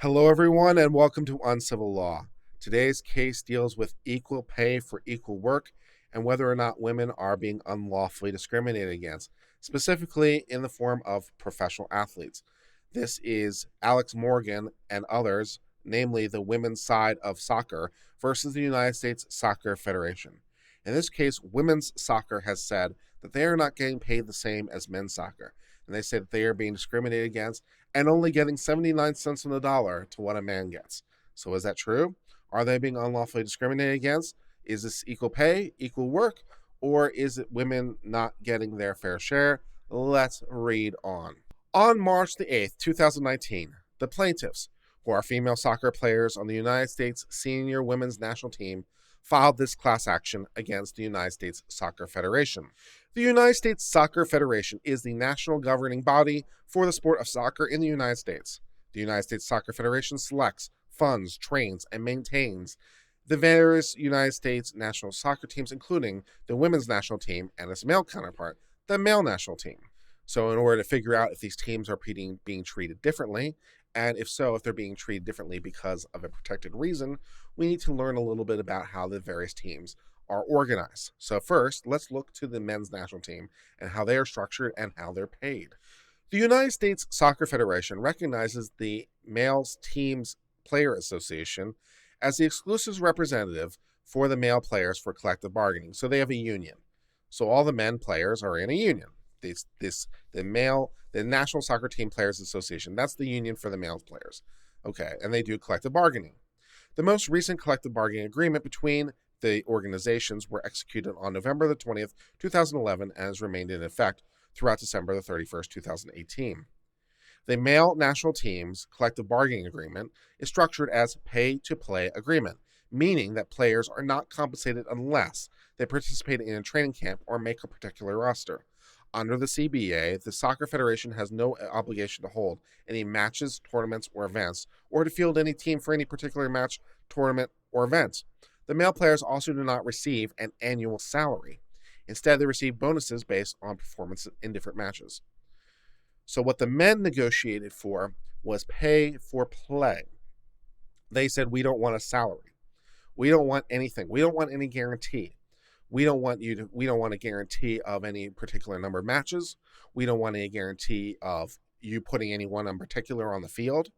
Hello, everyone, and welcome to Uncivil Law. Today's case deals with equal pay for equal work and whether or not women are being unlawfully discriminated against, specifically in the form of professional athletes. This is Alex Morgan and others, namely the women's side of soccer, versus the United States Soccer Federation. In this case, women's soccer has said that they are not getting paid the same as men's soccer, and they say that they are being discriminated against and only getting 79 cents on the dollar to what a man gets. So is that true? Are they being unlawfully discriminated against? Is this equal pay, equal work, or is it women not getting their fair share? Let's read on. On March the 8th, 2019, the plaintiffs, who are female soccer players on the United States senior women's national team, filed this class action against the United States Soccer Federation. The United States Soccer Federation is the national governing body for the sport of soccer in the United States. The United States Soccer Federation selects, funds, trains, and maintains the various United States national soccer teams, including the women's national team and its male counterpart, the male national team. So in order to figure out if these teams are being treated differently, and if so, if they're being treated differently because of a protected reason, we need to learn a little bit about how the various teams are organized. So first, let's look to the men's national team and how they are structured and how they're paid. The United States Soccer Federation recognizes the males teams player association as the exclusive representative for the male players for collective bargaining. So they have a union. So all the men players are in a union. The National Soccer Team Players Association, that's the union for the male players. Okay, and they do collective bargaining. The most recent collective bargaining agreement between the organizations were executed on November the 20th, 2011, and has remained in effect throughout December the 31st, 2018. The male national team's collective bargaining agreement is structured as pay-to-play agreement, meaning that players are not compensated unless they participate in a training camp or make a particular roster. Under the CBA, the Soccer Federation has no obligation to hold any matches, tournaments, or events, or to field any team for any particular match, tournament, or event. The male players also do not receive an annual salary. Instead, they receive bonuses based on performance in different matches. So what the men negotiated for was pay for play. They said, we don't want a salary. We don't want anything. We don't want any guarantee. We don't want a guarantee of any particular number of matches. We don't want any guarantee of you putting anyone in particular on the field.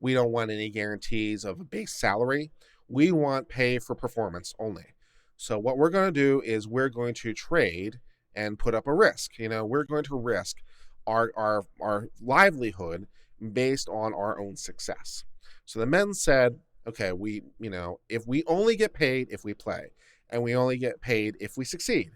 We don't want any guarantees of a base salary. We want pay for performance only. So what we're going to do is we're going to trade and put up a risk. We're going to risk our livelihood based on our own success. So the men said, okay, if we only get paid if we play, and we only get paid if we succeed.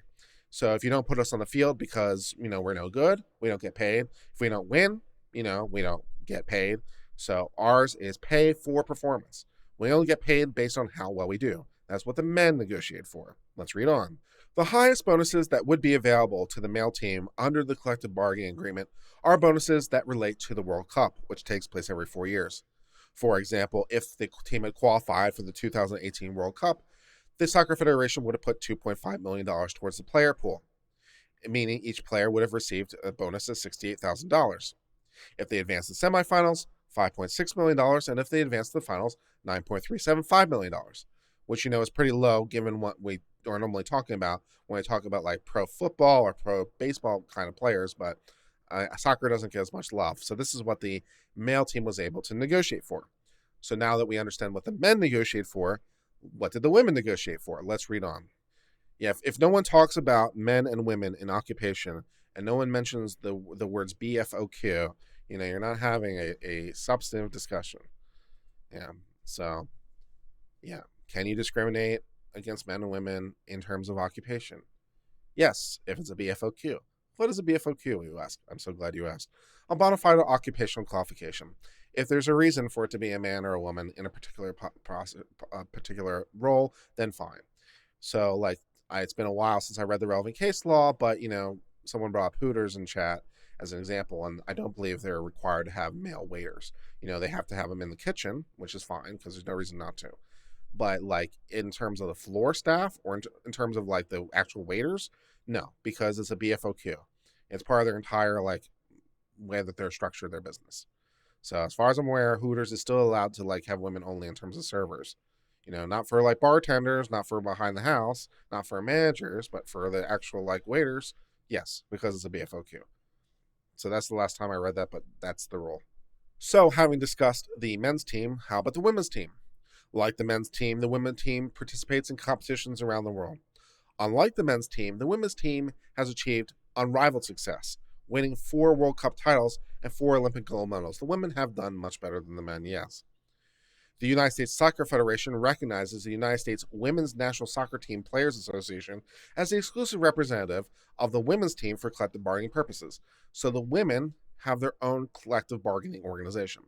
So if you don't put us on the field because, we're no good, we don't get paid. If we don't win, we don't get paid. So ours is pay for performance. We only get paid based on how well we do. That's what the men negotiate for. Let's read on. The highest bonuses that would be available to the male team under the collective bargaining agreement are bonuses that relate to the World Cup, which takes place every 4 years. For example, if the team had qualified for the 2018 World Cup, the Soccer Federation would have put $2.5 million towards the player pool, meaning each player would have received a bonus of $68,000. If they advanced to the semifinals, $5.6 million, and if they advanced to the finals, $9.375 million, which is pretty low given what we are normally talking about when I talk about like pro football or pro baseball kind of players, but soccer doesn't get as much love. So this is what the male team was able to negotiate for. So now that we understand what the men negotiate for, what did the women negotiate for? Let's read on. Yeah, if no one talks about men and women in occupation and no one mentions the words BFOQ, you're not having a substantive discussion. Yeah. So, yeah. Can you discriminate against men and women in terms of occupation? Yes, if it's a BFOQ. What is a BFOQ, you ask? I'm so glad you asked. A bona fide occupational qualification. If there's a reason for it to be a man or a woman in a particular role, then fine. So, it's been a while since I read the relevant case law, but, someone brought up Hooters in chat as an example, and I don't believe they're required to have male waiters. They have to have them in the kitchen, which is fine because there's no reason not to. But, in terms of the floor staff or in terms of, the actual waiters, no, because it's a BFOQ. It's part of their entire, way that they're structured their business. So as far as I'm aware, Hooters is still allowed to like have women only in terms of servers. Not for like bartenders, not for behind the house, not for managers, but for the actual like waiters, yes, because it's a BFOQ. So that's the last time I read that, but that's the rule. So having discussed the men's team, how about the women's team? Like the men's team, the women's team participates in competitions around the world. Unlike the men's team, the women's team has achieved unrivaled success, winning 4 World Cup titles and 4 Olympic gold medals. The women have done much better than the men, yes. The United States Soccer Federation recognizes the United States Women's National Soccer Team Players Association as the exclusive representative of the women's team for collective bargaining purposes. So the women have their own collective bargaining organization.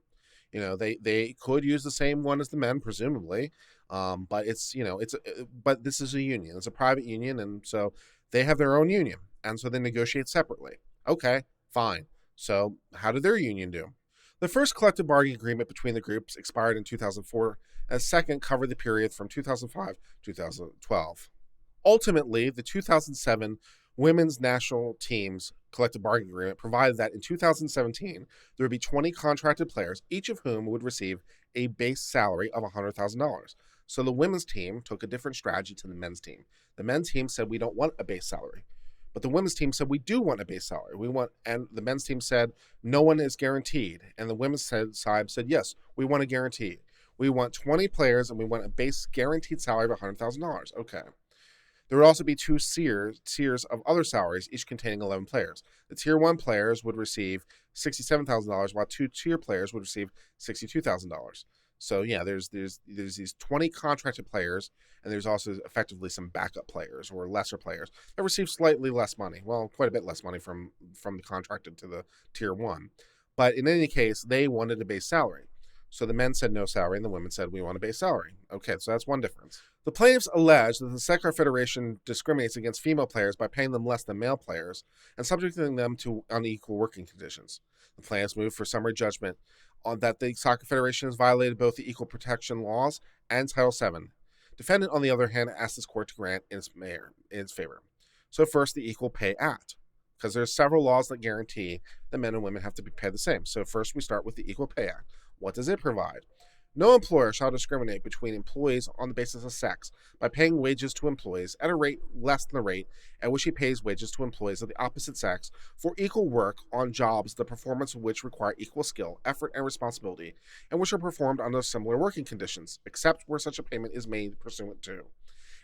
They could use the same one as the men, presumably, but but this is a union. It's a private union, and so they have their own union, and so they negotiate separately. Okay, fine. So how did their union do? The first collective bargaining agreement between the groups expired in 2004, and the second covered the period from 2005 to 2012. Ultimately, the 2007 Women's National Team's collective bargaining agreement provided that in 2017, there would be 20 contracted players, each of whom would receive a base salary of $100,000. So the women's team took a different strategy to the men's team. The men's team said, we don't want a base salary. But the women's team said, we do want a base salary. And the men's team said, no one is guaranteed. And the women's side said, yes, we want a guarantee. We want 20 players and we want a base guaranteed salary of $100,000. Okay. There would also be 2 tiers of other salaries, each containing 11 players. The tier 1 players would receive $67,000, while 2 tier players would receive $62,000. So yeah, there's these 20 contracted players, and there's also effectively some backup players or lesser players that receive slightly less money. Well, quite a bit less money from the contracted to the tier 1. But in any case, they wanted a base salary. So the men said no salary, and the women said we want a base salary. Okay, so that's one difference. The plaintiffs allege that the Soccer Federation discriminates against female players by paying them less than male players and subjecting them to unequal working conditions. The plaintiffs moved for summary judgment on that the Soccer Federation has violated both the equal protection laws and Title VII. Defendant, on the other hand, asked this court to grant in its favor. So first, the Equal Pay Act, because there's several laws that guarantee that men and women have to be paid the same. So first, we start with the Equal Pay Act. What does it provide? No employer shall discriminate between employees on the basis of sex by paying wages to employees at a rate less than the rate at which he pays wages to employees of the opposite sex for equal work on jobs the performance of which require equal skill, effort, and responsibility, and which are performed under similar working conditions, except where such a payment is made pursuant to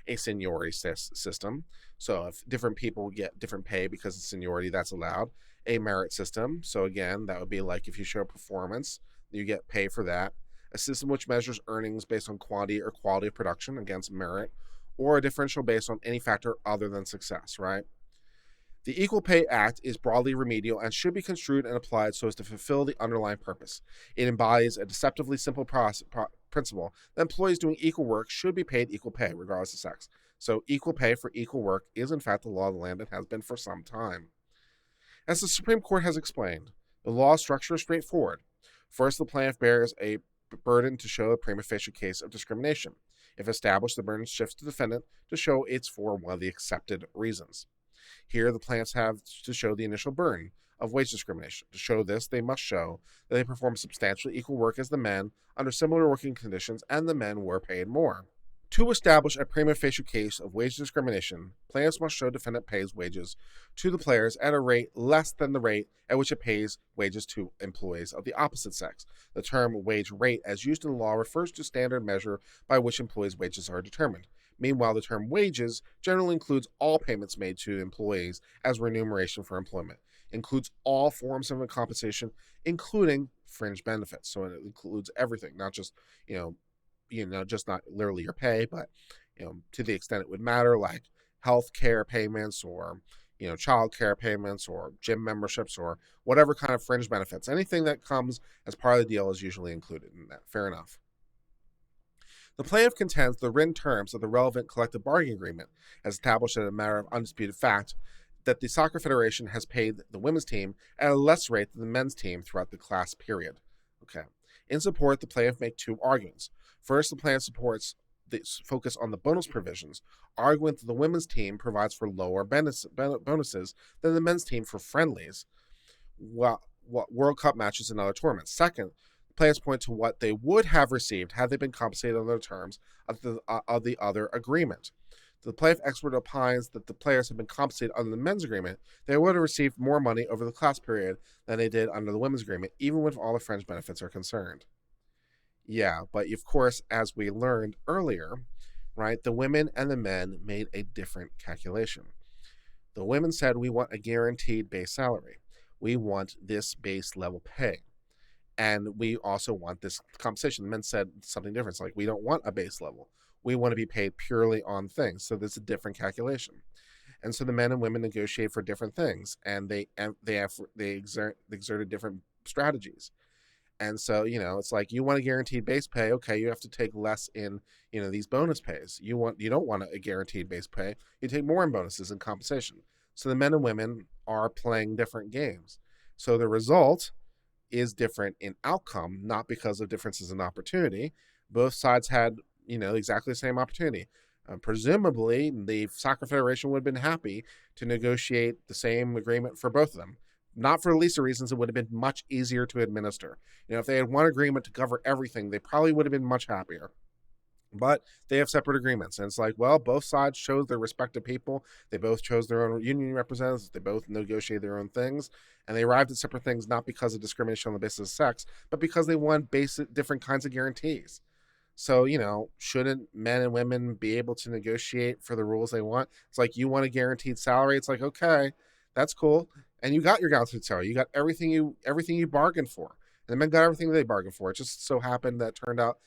a seniority system. So if different people get different pay because of seniority, that's allowed. A merit system. So again, that would be like if you show performance, you get pay for that. A system which measures earnings based on quantity or quality of production against merit, or a differential based on any factor other than success, right? The Equal Pay Act is broadly remedial and should be construed and applied so as to fulfill the underlying purpose. It embodies a deceptively simple principle that employees doing equal work should be paid equal pay, regardless of sex. So equal pay for equal work is in fact the law of the land and has been for some time. As the Supreme Court has explained, the law structure is straightforward. First, the plaintiff bears a burden to show a prima facie case of discrimination. If established, the burden shifts to the defendant to show it's for one of the accepted reasons. Here, the plaintiffs have to show the initial burden of wage discrimination. To show this, they must show that they perform substantially equal work as the men under similar working conditions and the men were paid more. To establish a prima facie case of wage discrimination, plaintiffs must show defendant pays wages to the players at a rate less than the rate at which it pays wages to employees of the opposite sex. The term wage rate, as used in the law, refers to standard measure by which employees' wages are determined. Meanwhile, the term wages generally includes all payments made to employees as remuneration for employment. It includes all forms of compensation, including fringe benefits. So it includes everything, not just, just not literally your pay, but, to the extent it would matter, like health care payments or, child care payments or gym memberships or whatever kind of fringe benefits. Anything that comes as part of the deal is usually included in that. Fair enough. The plaintiff contends the written terms of the relevant collective bargaining agreement, as established as a matter of undisputed fact, that the Soccer Federation has paid the women's team at a less rate than the men's team throughout the class period. Okay. In support, the plaintiff make 2 arguments. First, the plaintiff supports the focus on the bonus provisions, arguing that the women's team provides for lower bonuses than the men's team for friendlies, World Cup matches and other tournaments. Second, players point to what they would have received had they been compensated under the terms of the other agreement. The playoff expert opines that the players have been compensated under the men's agreement, they would have received more money over the class period than they did under the women's agreement, even with all the fringe benefits are concerned. Yeah, but of course, as we learned earlier, right, the women and the men made a different calculation. The women said, we want a guaranteed base salary. We want this base level pay. And we also want this compensation. The men said something different. It's like, we don't want a base level. We want to be paid purely on things. So there's a different calculation. And so the men and women negotiate for different things, and they exerted different strategies. And so, it's like, you want a guaranteed base pay. Okay, you have to take less in, these bonus pays. You don't want a guaranteed base pay. You take more in bonuses and compensation. So the men and women are playing different games. So the result is different in outcome, not because of differences in opportunity. Both sides had, exactly the same opportunity. Presumably, the Soccer Federation would have been happy to negotiate the same agreement for both of them. Not for the least of reasons, it would have been much easier to administer. If they had one agreement to cover everything, they probably would have been much happier. But they have separate agreements. And it's like, well, both sides chose their respective people. They both chose their own union representatives. They both negotiated their own things. And they arrived at separate things, not because of discrimination on the basis of sex, but because they want basic different kinds of guarantees. So, shouldn't men and women be able to negotiate for the rules they want? It's like, you want a guaranteed salary. It's like, okay, that's cool. And you got your guaranteed salary. You got everything you bargained for. And the men got everything they bargained for. It just so happened that turned out,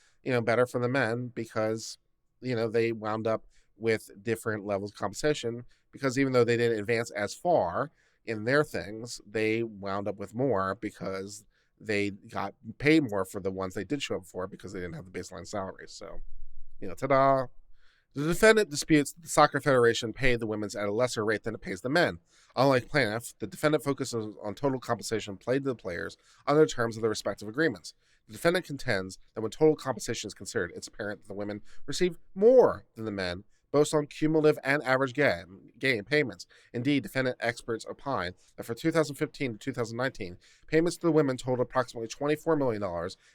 better for the men because, they wound up with different levels of compensation, because even though they didn't advance as far in their things, they wound up with more because they got paid more for the ones they did show up for because they didn't have the baseline salary. So, ta-da. The defendant disputes that the Soccer Federation paid the women's at a lesser rate than it pays the men. Unlike plaintiff, the defendant focuses on total compensation paid to the players under the terms of their respective agreements. The defendant contends that when total compensation is considered, it's apparent that the women receive more than the men, both on cumulative and average game payments. Indeed, defendant experts opine that for 2015 to 2019, payments to the women totaled approximately $24 million,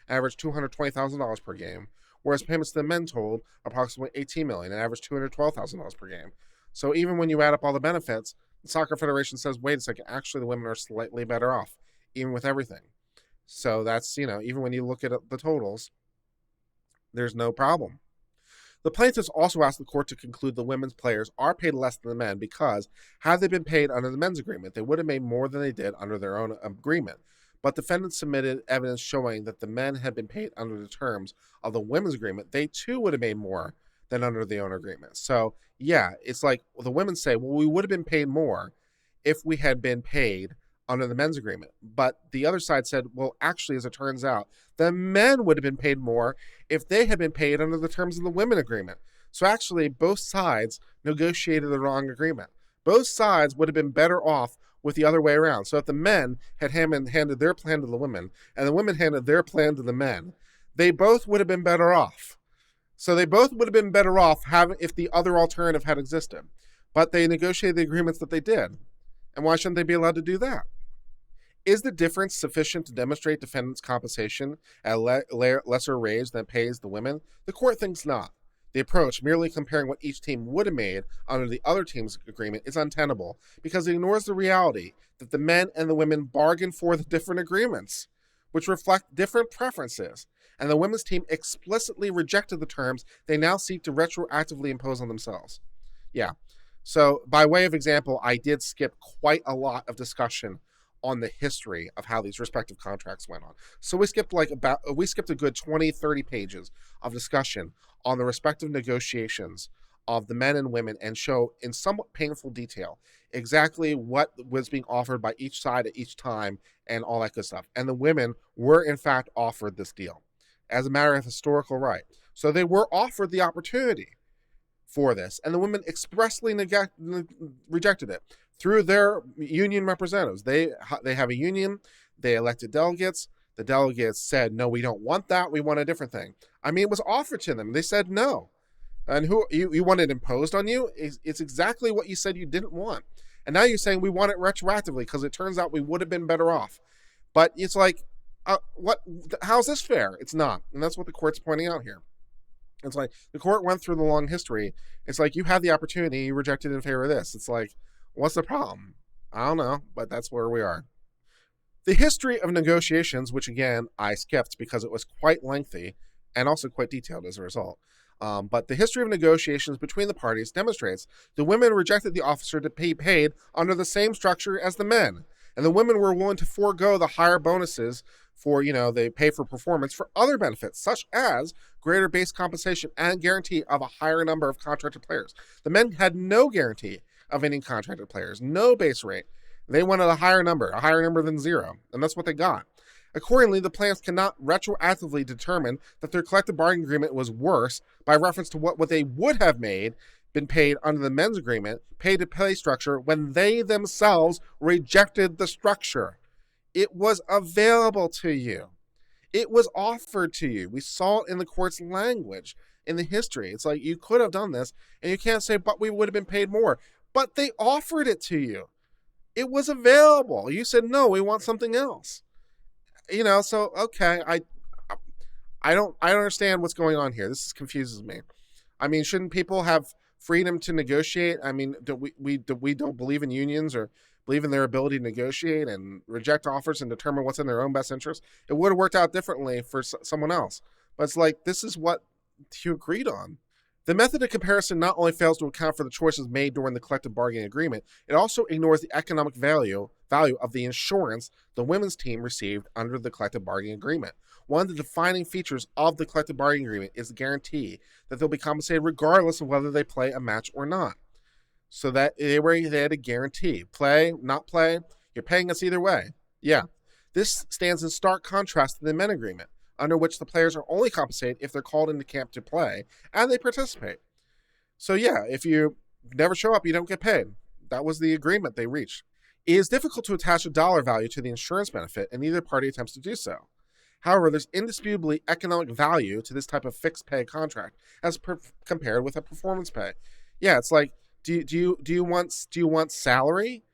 averaged $220,000 per game, whereas payments to the men totaled approximately $18 million and averaged $212,000 per game. So even when you add up all the benefits, the Soccer Federation says, wait a second, actually the women are slightly better off, even with everything. So that's, even when you look at the totals, there's no problem. The plaintiffs also asked the court to conclude the women's players are paid less than the men because, had they been paid under the men's agreement, they would have made more than they did under their own agreement. But defendants submitted evidence showing that the men had been paid under the terms of the women's agreement. They too would have made more than under their own agreement. So, yeah, it's like, the women say, well, we would have been paid more if we had been paid under the men's agreement. But the other side said, well, actually, as it turns out, the men would have been paid more if they had been paid under the terms of the women agreement. So actually, both sides negotiated the wrong agreement. Both sides would have been better off with the other way around. So if the men had handed their plan to the women and the women handed their plan to the men, they both would have been better off. So they both would have been better off if the other alternative had existed. But they negotiated the agreements that they did. And why shouldn't they be allowed to do that? Is the difference sufficient to demonstrate defendants' compensation at a lesser wage than pays the women? The court thinks not. The approach, merely comparing what each team would have made under the other team's agreement, is untenable because it ignores the reality that the men and the women bargained for the different agreements, which reflect different preferences, and the women's team explicitly rejected the terms they now seek to retroactively impose on themselves. Yeah. So, by way of example, I did skip quite a lot of discussion on the history of how these respective contracts went on. So we skipped a good 20, 30 pages of discussion on the respective negotiations of the men and women and show in somewhat painful detail exactly what was being offered by each side at each time and all that good stuff. And the women were in fact offered this deal as a matter of historical right. So they were offered the opportunity for this, and the women expressly rejected it through their union representatives. They have a union. They elected delegates. The delegates said, no, we don't want that. We want a different thing. I mean, it was offered to them. They said no. And who you want it imposed on you? It's exactly what you said you didn't want. And now you're saying we want it retroactively because it turns out we would have been better off. But it's like, what? How's this fair? It's not, and that's what the court's pointing out here. It's like the court went through the long history. It's like you had the opportunity, you rejected in favor of this. It's like, what's the problem? I don't know, but that's where we are. The history of negotiations, which again I skipped because it was quite lengthy and also quite detailed as a result. But the history of negotiations between the parties demonstrates the women rejected the officer to be paid under the same structure as the men. And the women were willing to forego the higher bonuses for, they pay for performance for other benefits, such as greater base compensation and guarantee of a higher number of contracted players. The men had no guarantee of any contracted players, no base rate. They wanted a higher number than zero, and that's what they got. Accordingly, the plans cannot retroactively determine that their collective bargaining agreement was worse by reference to what they would have been paid under the men's agreement, pay-to-play structure, when they themselves rejected the structure. It was available to you. It was offered to you. We saw it in the court's language, in the history. It's like, you could have done this, and you can't say, but we would have been paid more. But they offered it to you. It was available. You said, no, we want something else. So, okay, I don't understand what's going on here. This confuses me. I mean, shouldn't people have freedom to negotiate? I mean, we don't believe in unions or believe in their ability to negotiate and reject offers and determine what's in their own best interest? It would have worked out differently for someone else. But it's like, this is what you agreed on. The method of comparison not only fails to account for the choices made during the collective bargaining agreement, it also ignores the economic value of the insurance the women's team received under the collective bargaining agreement. One of the defining features of the collective bargaining agreement is the guarantee that they'll be compensated regardless of whether they play a match or not. So that they had a guarantee. Play, not play, you're paying us either way. Yeah. This stands in stark contrast to the men agreement, under which the players are only compensated if they're called into camp to play, and they participate. So yeah, if you never show up, you don't get paid. That was the agreement they reached. It is difficult to attach a dollar value to the insurance benefit, and neither party attempts to do so. However, there's indisputably economic value to this type of fixed pay contract as compared with a performance pay. Yeah, it's like, do you want salary,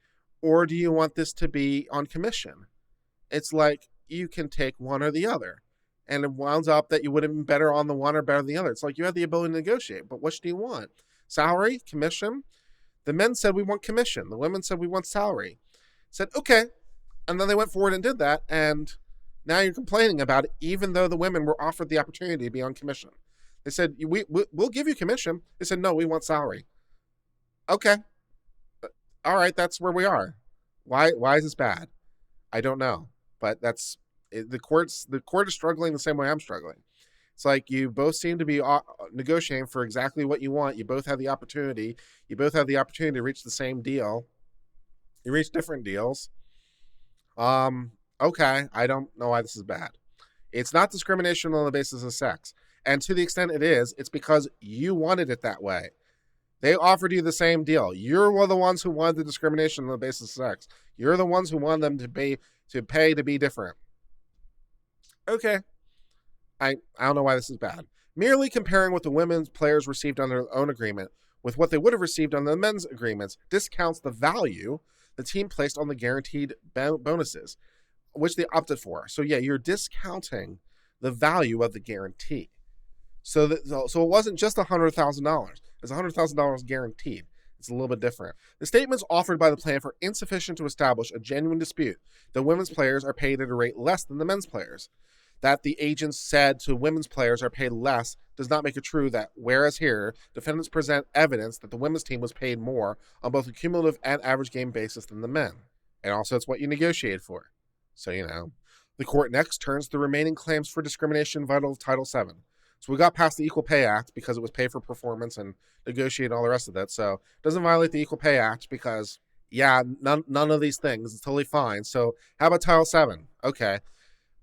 or do you want this to be on commission? It's like, you can take one or the other. And it winds up that you would have been better on the one or better than the other. It's like, you have the ability to negotiate, but which do you want? Salary? Commission? The men said, we want commission. The women said, we want salary. Said, okay. And then they went forward and did that, and now you're complaining about it, even though the women were offered the opportunity to be on commission. They said, we'll give you commission. They said, no, we want salary. Okay. All right, that's where we are. Why is this bad? I don't know, but that's... The court is struggling the same way I'm struggling. It's like, you both seem to be negotiating for exactly what you want. You both have the opportunity. You both have the opportunity to reach the same deal. You reach different deals. Okay, I don't know why this is bad. It's not discrimination on the basis of sex. And to the extent it is, it's because you wanted it that way. They offered you the same deal. You're one of the ones who wanted the discrimination on the basis of sex. You're the ones who wanted them to pay to be different. Okay. I don't know why this is bad. Merely comparing what the women's players received under their own agreement with what they would have received under the men's agreements discounts the value the team placed on the guaranteed bonuses, which they opted for. So yeah, you're discounting the value of the guarantee. So it wasn't just $100,000. It's $100,000 guaranteed. It's a little bit different. The statements offered by the plan are insufficient to establish a genuine dispute that women's players are paid at a rate less than the men's players. That the agents said to women's players are paid less does not make it true that, whereas here, defendants present evidence that the women's team was paid more on both a cumulative and average game basis than the men. And also, it's what you negotiated for. So, The court next turns to the remaining claims for discrimination vital of Title VII. So we got past the Equal Pay Act because it was pay for performance and negotiate all the rest of that. So it doesn't violate the Equal Pay Act because, none of these things. It's totally fine. So how about Title VII? Okay.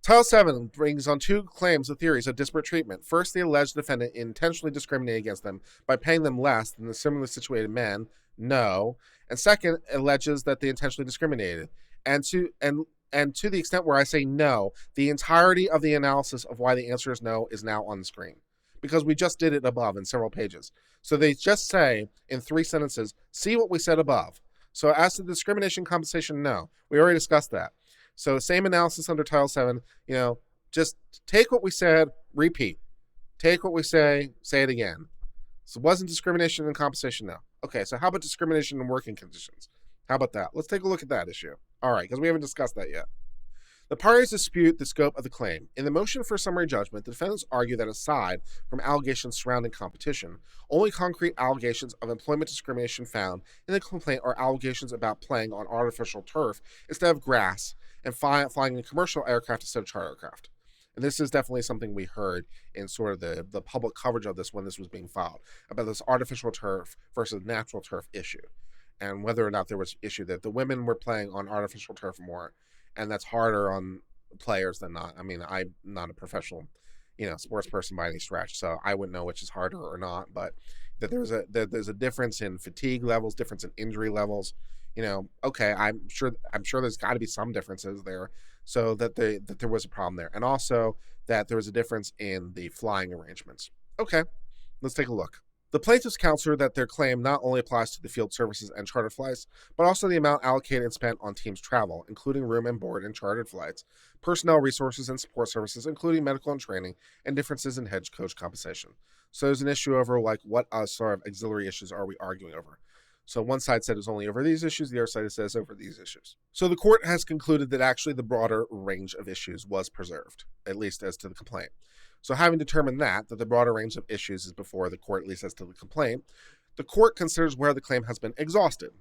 Title VII brings on two claims of theories of disparate treatment. First, the alleged defendant intentionally discriminated against them by paying them less than the similarly situated men. No. And second, alleges that they intentionally discriminated. And to the extent where I say no, the entirety of the analysis of why the answer is no is now on the screen. Because we just did it above in several pages. So they just say in 3 sentences, see what we said above. So as to discrimination compensation, no. We already discussed that. So same analysis under Title VII, just take what we said, repeat. Take what we say it again. So it wasn't discrimination in compensation now. Okay, so how about discrimination in working conditions? How about that? Let's take a look at that issue. All right, because we haven't discussed that yet. The parties dispute the scope of the claim. In the motion for summary judgment, the defendants argue that aside from allegations surrounding competition, only concrete allegations of employment discrimination found in the complaint are allegations about playing on artificial turf instead of grass and flying in commercial aircraft instead of charter aircraft. And this is definitely something we heard in sort of the public coverage of this when this was being filed, about this artificial turf versus natural turf issue, and whether or not there was issue that the women were playing on artificial turf more, and that's harder on players than not. I mean, I'm not a professional, sports person by any stretch, so I wouldn't know which is harder or not. But that there's a difference in fatigue levels, difference in injury levels. Okay, I'm sure there's got to be some differences there, so that there was a problem there, and also that there was a difference in the flying arrangements. Okay, let's take a look. The plaintiffs counselor that their claim not only applies to the field services and chartered flights, but also the amount allocated and spent on teams' travel, including room and board and chartered flights, personnel resources and support services, including medical and training, and differences in head coach compensation. So there's an issue over what sort of auxiliary issues are we arguing over. So one side said it's only over these issues, the other side says over these issues. So the court has concluded that actually the broader range of issues was preserved, at least as to the complaint. So having determined that the broader range of issues is before the court, at least as to the complaint, the court considers where the claim has been exhausted.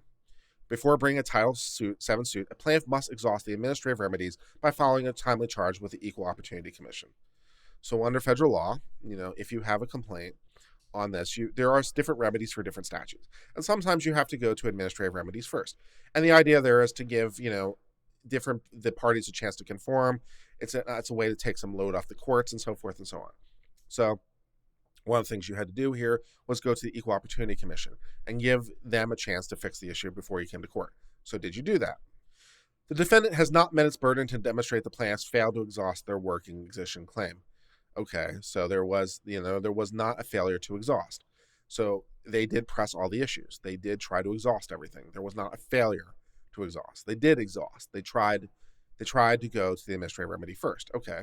Before bringing a Title VII suit, a plaintiff must exhaust the administrative remedies by filing a timely charge with the Equal Opportunity Commission. So under federal law, if you have a complaint on this, there are different remedies for different statutes. And sometimes you have to go to administrative remedies first. And the idea there is to give, the parties a chance to conform. It's a way to take some load off the courts and so forth and so on. So one of the things you had to do here was go to the Equal Opportunity Commission and give them a chance to fix the issue before you came to court. So did you do that? The defendant has not met its burden to demonstrate the plaintiffs failed to exhaust their working condition claim. Okay, so there was not a failure to exhaust. So they did press all the issues. They did try to exhaust everything. There was not a failure to exhaust. They did exhaust. They tried to go to the administrative remedy first. Okay.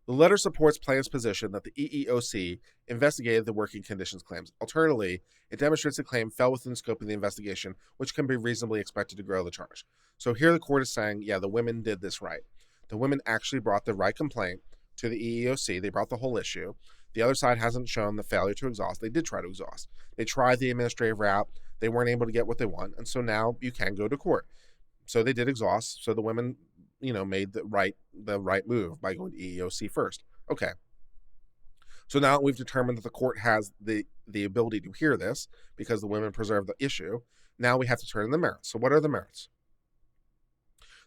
The letter supports plaintiff's position that the EEOC investigated the working conditions claims. Alternatively, it demonstrates the claim fell within the scope of the investigation, which can be reasonably expected to grow the charge. So here the court is saying, yeah, the women did this right. The women actually brought the right complaint to the EEOC. They brought the whole issue. The other side hasn't shown the failure to exhaust. They did try to exhaust. They tried the administrative route. They weren't able to get what they want, and so now you can go to court. So they did exhaust. So the women, made the right move by going to EEOC first. Okay. So now we've determined that the court has the ability to hear this because the women preserved the issue. Now we have to turn to the merits. So what are the merits?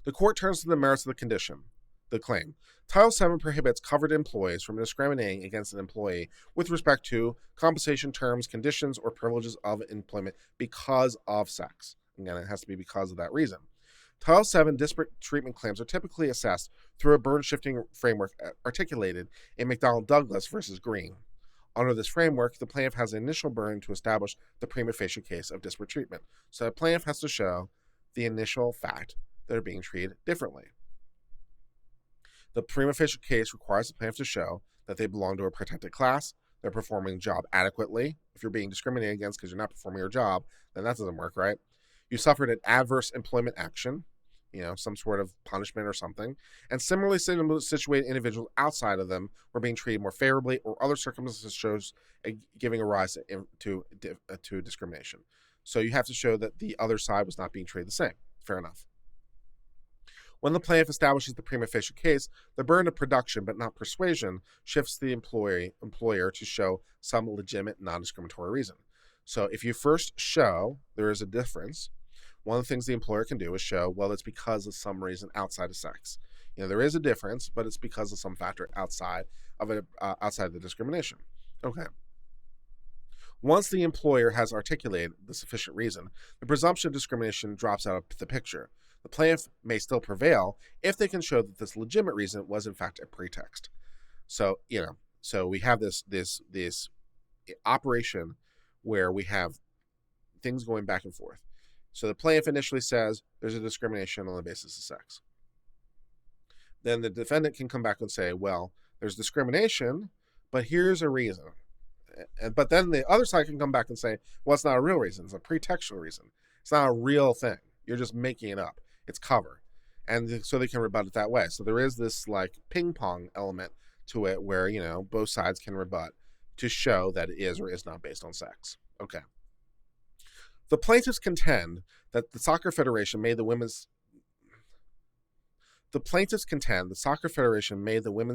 The court turns to the merits of the claim. Title VII prohibits covered employees from discriminating against an employee with respect to compensation terms, conditions, or privileges of employment because of sex. Again, it has to be because of that reason. Title VII disparate treatment claims are typically assessed through a burden-shifting framework articulated in McDonnell-Douglas versus Green. Under this framework, the plaintiff has an initial burden to establish the prima facie case of disparate treatment. So the plaintiff has to show the initial fact that they're being treated differently. The prima facie case requires the plaintiff to show that they belong to a protected class, they're performing the job adequately. If you're being discriminated against because you're not performing your job, then that doesn't work, right? You suffered an adverse employment action, some sort of punishment or something, and similarly situated individuals outside of them were being treated more favorably, or other circumstances shows giving a rise to discrimination. So you have to show that the other side was not being treated the same. Fair enough. When the plaintiff establishes the prima facie case, the burden of production, but not persuasion, shifts to the employer to show some legitimate non-discriminatory reason. So if you first show there is a difference, one of the things the employer can do is show, well, it's because of some reason outside of sex. There is a difference, but it's because of some factor outside of the discrimination. Okay. Once the employer has articulated the sufficient reason, the presumption of discrimination drops out of the picture. The plaintiff may still prevail if they can show that this legitimate reason was in fact a pretext. So, so we have this operation where we have things going back and forth. So the plaintiff initially says there's a discrimination on the basis of sex. then the defendant can come back and say, well, there's discrimination, but here's a reason. But then the other side can come back and say, well, it's not a real reason. It's a pretextual reason. It's not a real thing. You're just making it up. It's cover. And so they can rebut it that way. So there is this like ping pong element to it where, both sides can rebut to show that it is or is not based on sex. Okay. The plaintiffs contend that the Soccer Federation made the women's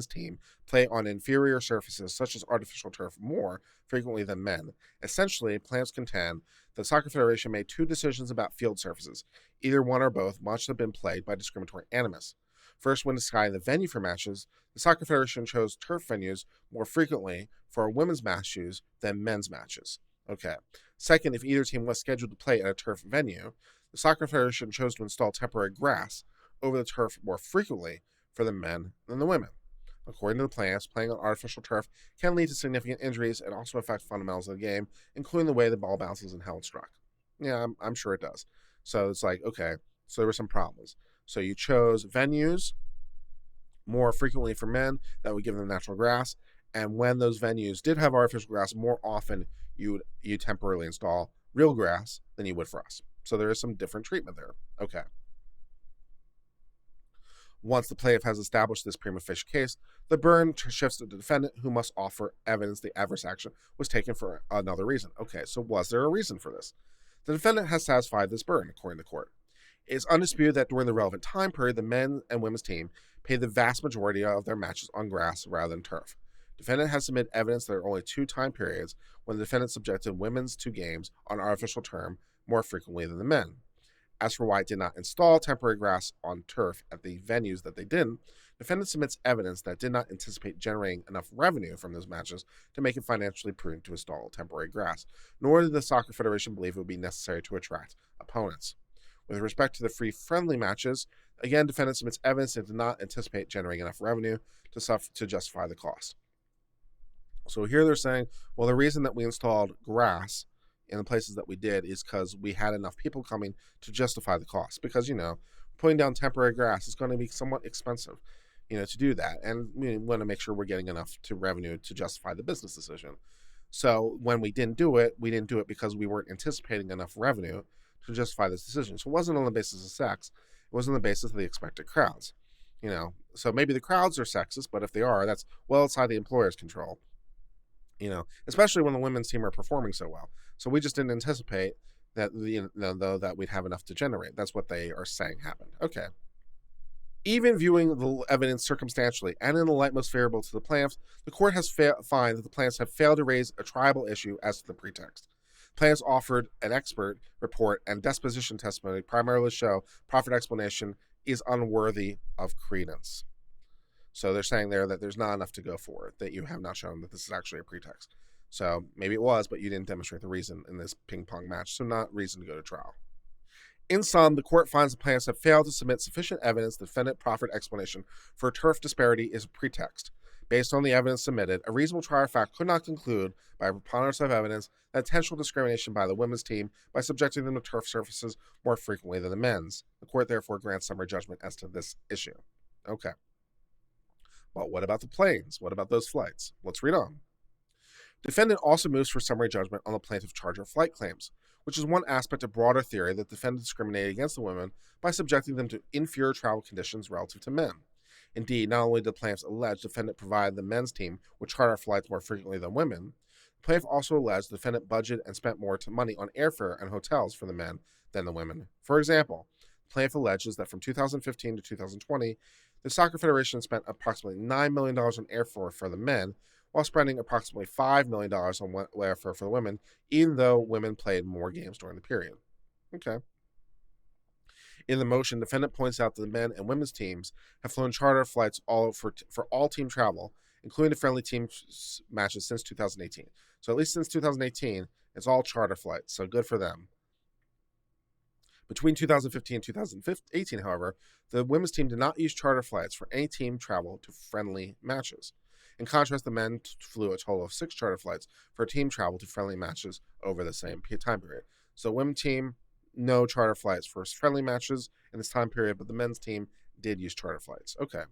team play on inferior surfaces such as artificial turf more frequently than men. Essentially, plaintiffs contend the Soccer Federation made two decisions about field surfaces. Either one or both must have been played by discriminatory animus. First, when deciding the venue for matches, the Soccer Federation chose turf venues more frequently for women's matches than men's matches. Okay. Second, if either team was scheduled to play at a turf venue, the Soccer Federation chose to install temporary grass over the turf more frequently for the men than the women. According to the plaintiffs, playing on artificial turf can lead to significant injuries and also affect fundamentals of the game, including the way the ball bounces and how it's struck. Yeah, I'm sure it does. So it's like, okay, so there were some problems. So you chose venues more frequently for men that would give them natural grass, and when those venues did have artificial grass, more often you temporarily install real grass than you would for us. So there is some different treatment there. Okay. Once the plaintiff has established this prima facie case, the burden shifts to the defendant, who must offer evidence the adverse action was taken for another reason. Okay, so was there a reason for this? The defendant has satisfied this burden, according to the court. It is undisputed that during the relevant time period, the men and women's team played the vast majority of their matches on grass rather than turf. Defendant has submitted evidence that there are only two time periods when the defendant subjected women's to games on artificial turf more frequently than the men. As for why it did not install temporary grass on turf at the venues that they didn't, defendant submits evidence that did not anticipate generating enough revenue from those matches to make it financially prudent to install temporary grass, nor did the Soccer Federation believe it would be necessary to attract opponents. With respect to the free friendly matches, again, defendant submits evidence that did not anticipate generating enough revenue to justify the cost. So here they're saying, well, the reason that we installed grass in the places that we did is because we had enough people coming to justify the cost. Because, putting down temporary grass is going to be somewhat expensive, to do that. And we want to make sure we're getting enough to revenue to justify the business decision. So when we didn't do it because we weren't anticipating enough revenue to justify this decision. So it wasn't on the basis of sex. It was on the basis of the expected crowds. So maybe the crowds are sexist, but if they are, that's well outside the employer's control. Especially when the women's team are performing so well. So we just didn't anticipate that, that we'd have enough to generate. That's what they are saying happened. Okay. Even viewing the evidence circumstantially and in the light most favorable to the plaintiffs, the court has found that the plaintiffs have failed to raise a triable issue as to the pretext. Plaintiffs offered an expert report and deposition testimony primarily show profit explanation is unworthy of credence. So they're saying there that there's not enough to go for it, that you have not shown that this is actually a pretext. So maybe it was, but you didn't demonstrate the reason in this ping pong match, so not reason to go to trial. In sum, the court finds the plaintiffs have failed to submit sufficient evidence the defendant proffered explanation for a turf disparity is a pretext. Based on the evidence submitted, a reasonable trier of fact could not conclude by a preponderance of evidence that intentional discrimination by the women's team by subjecting them to turf surfaces more frequently than the men's. The court therefore grants summary judgment as to this issue. Okay. Well, what about the planes? What about those flights? Let's read on. Defendant also moves for summary judgment on the plaintiff charge of flight claims, which is one aspect of broader theory that the defendant discriminated against the women by subjecting them to inferior travel conditions relative to men. Indeed, not only did the plaintiffs allege the defendant provided the men's team with charter flights more frequently than women, the plaintiff also alleged the defendant budgeted and spent more money on airfare and hotels for the men than the women. For example, the plaintiff alleges that from 2015 to 2020, the Soccer Federation spent approximately $9 million on airfare for the men, while spending approximately $5 million on airfare for the women, even though women played more games during the period. Okay. In the motion, the defendant points out that the men and women's teams have flown charter flights for all team travel, including the friendly team matches since 2018. So at least since 2018, it's all charter flights, so good for them. Between 2015 and 2018, however, the women's team did not use charter flights for any team travel to friendly matches. In contrast, the men flew a total of 6 charter flights for team travel to friendly matches over the same time period. So women's team, no charter flights for friendly matches in this time period, but the men's team did use charter flights. Okay.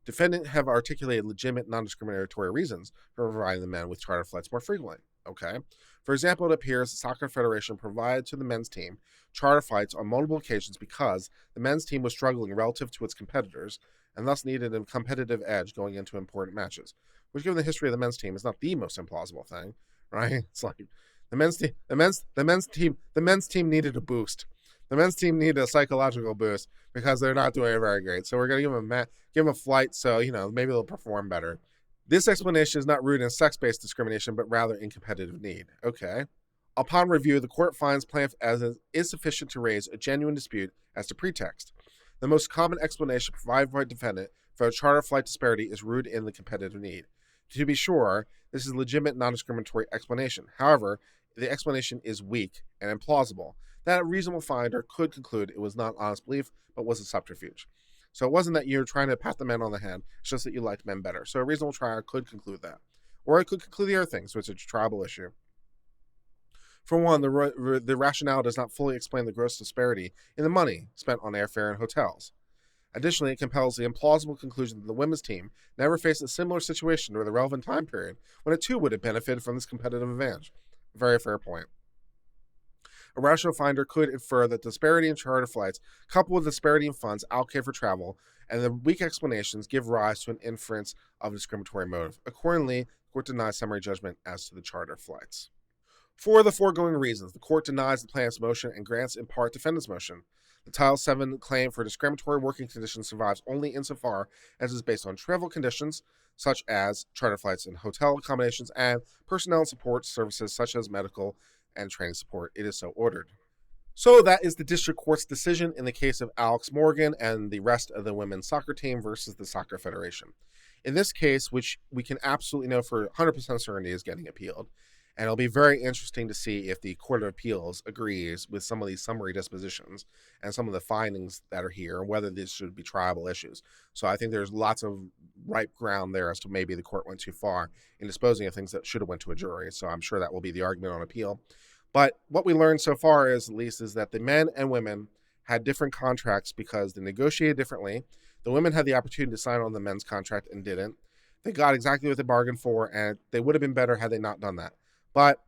Defendant have articulated legitimate non-discriminatory reasons for providing the men with charter flights more frequently. Okay. For example, it appears the Soccer Federation provided to the men's team charter flights on multiple occasions because the men's team was struggling relative to its competitors and thus needed a competitive edge going into important matches. Which, given the history of the men's team, is not the most implausible thing, right? It's like the men's team needed a boost. The men's team needed a psychological boost because they're not doing it very great. So we're gonna give them a flight, so maybe they'll perform better. This explanation is not rooted in sex-based discrimination, but rather in competitive need. Okay. Upon review, the court finds plaintiff as insufficient to raise a genuine dispute as to pretext. The most common explanation provided by defendant for a charter flight disparity is rooted in the competitive need. To be sure, this is a legitimate non-discriminatory explanation. However, the explanation is weak and implausible. That a reasonable finder could conclude it was not honest belief, but was a subterfuge. So it wasn't that you're trying to pat the men on the head, it's just that you liked men better. So a reasonable trier could conclude that. Or it could conclude the other things, which is a triable issue. For one, the rationale does not fully explain the gross disparity in the money spent on airfare and hotels. Additionally, it compels the implausible conclusion that the women's team never faced a similar situation during the relevant time period when it too would have benefited from this competitive advantage. Very fair point. A rational finder could infer that disparity in charter flights, coupled with disparity in funds allocated for travel, and the weak explanations give rise to an inference of a discriminatory motive. Accordingly, the court denies summary judgment as to the charter flights. For the foregoing reasons, the court denies the plaintiff's motion and grants in part defendant's motion. The Title VII claim for discriminatory working conditions survives only insofar as it is based on travel conditions, such as charter flights and hotel accommodations, and personnel and support services such as medical and training support. It is so ordered. So that is the district court's decision in the case of Alex Morgan and the rest of the women's soccer team versus the Soccer Federation. In this case, which we can absolutely know for 100% certainty is getting appealed, and it'll be very interesting to see if the Court of Appeals agrees with some of these summary dispositions and some of the findings that are here, and whether these should be triable issues. So I think there's lots of ripe ground there as to maybe the court went too far in disposing of things that should have went to a jury. So I'm sure that will be the argument on appeal. But what we learned so far is, at least, is that the men and women had different contracts because they negotiated differently. The women had the opportunity to sign on the men's contract and didn't. They got exactly what they bargained for, and they would have been better had they not done that. But,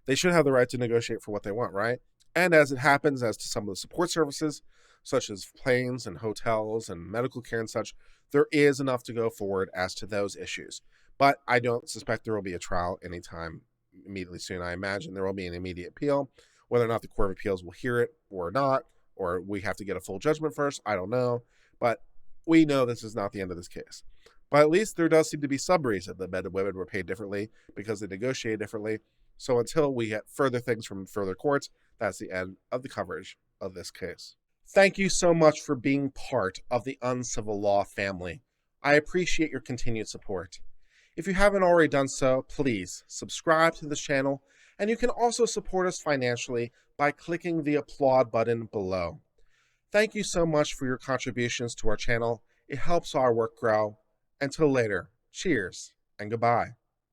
they should have the right to negotiate for what they want, right? And as it happens, as to some of the support services, such as planes and hotels and medical care and such, there is enough to go forward as to those issues. But I don't suspect there will be a trial anytime immediately soon. I imagine there will be an immediate appeal. Whether or not the Court of Appeals will hear it or not, or we have to get a full judgment first, I don't know. But we know this is not the end of this case. But at least there does seem to be some reason that men and women were paid differently because they negotiated differently. So until we get further things from further courts, that's the end of the coverage of this case. Thank you so much for being part of the Uncivil Law family. I appreciate your continued support. If you haven't already done so, please subscribe to this channel, and you can also support us financially by clicking the applaud button below. Thank you so much for your contributions to our channel. It helps our work grow. Until later, cheers and goodbye.